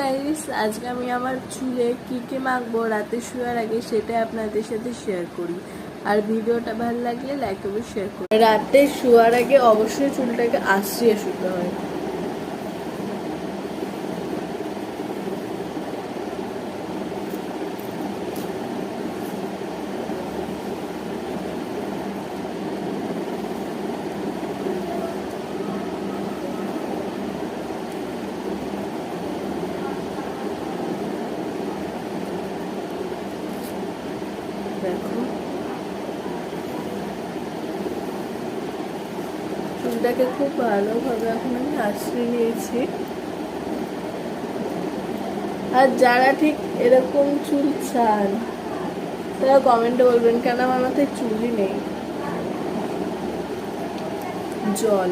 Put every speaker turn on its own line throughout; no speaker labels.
Guys, আজকে আমি আমার চুলে কি মাখবো রাতে শোয়ার আগে সেটা আপনাদের সাথে শেয়ার করি। আর ভিডিওটা ভালো লাগলে লাইক এবং শেয়ার করি। রাতে শোয়ার আগে অবশ্যই চুলটাকে আঁচড়িয়ে শুতে হয়। দেখো চুলটাকে খুব ভালোভাবে এখন আমি আঁচড়ে নিয়েছি। আর যারা ঠিক এরকম চুল চান তারা কমেন্টে বলবেন, কেন আমার মাথায় চুলই নেই। জল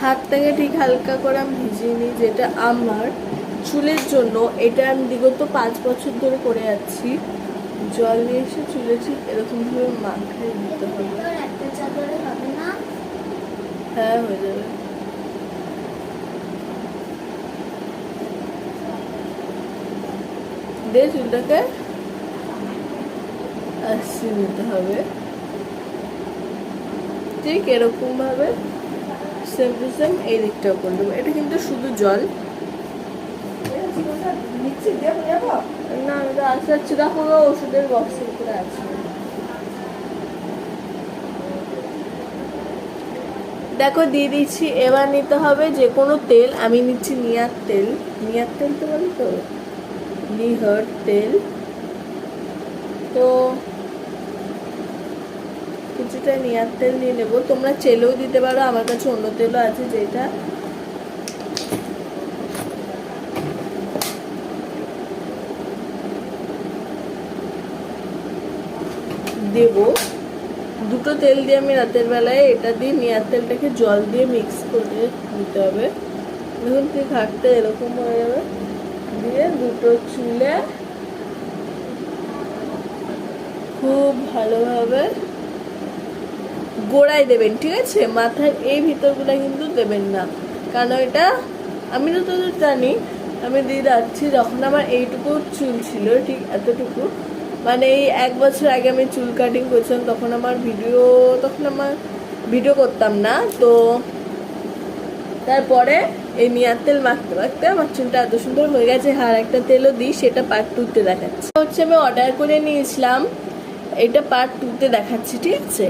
হাতটাকে ঠিক হালকা করে আমি ভিজিয়ে নিই, যেটা আমার চুলের জন্য। এটা আমি বিগত 5 বছর ধরে করে যাচ্ছি। জল নিয়ে এসে চুলে ঠিক এরকম ভাবে মাখায় দিতে হবে। হ্যাঁ, হয়ে যাবে। দিয়ে চুলটাকে আঁচড়ে নিতে হবে ঠিক এরকম ভাবে। সেম টু সেম এই দিকটাও করে দেবো। এটা কিন্তু শুধু জল না, এটা আসাচ্ছি। দেখো ওষুধের বক্সের উপরে আছে। দেখো দিয়ে দিচ্ছি। এবার নিতে হবে যে কোনো তেল। আমি নিচ্ছি নিয়ার তেল। নিয়ার তেল তো বলি তো, নিহর তেল। তো কিছুটা নিয়ার তেল নিয়ে নেবো। তোমরা চেলেও দিতে পারো, আমার কাছে অন্য তেলও আছে যেটা দেব। দুটো তেল দিয়ে আমি রাতের বেলায় এটা দিয়ে নিয়ার তেলটাকে জল দিয়ে মিক্স করে দিতে হবে। দেখুন ঠিক হাঁটতে এরকম হয়ে যাবে। দিয়ে দুটো চুলে খুব ভালোভাবে গোড়ায় দেবেন, ঠিক আছে? মাথার এই ভিতরগুলো কিন্তু দেবেন না, কারণ এটা আমি তো জানি। আমি দিয়ে যাচ্ছি যখন আমার এইটুকু চুল ছিল, ঠিক এতটুকু, মানে এই 1 বছর আগে আমি চুল কাটিং করছিলাম, তখন আমার ভিডিও করতাম না। তো তারপরে এই নিয়ার তেল মাখতে মাখতে আমার চুলটা এত সুন্দর হয়ে গেছে। আর একটা তেলও দিই, সেটা পার্ট 2-তে দেখাচ্ছি। হচ্ছে আমি অর্ডার করে নিয়েছিলাম, এটা পার্ট 2-তে দেখাচ্ছি, ঠিক আছে?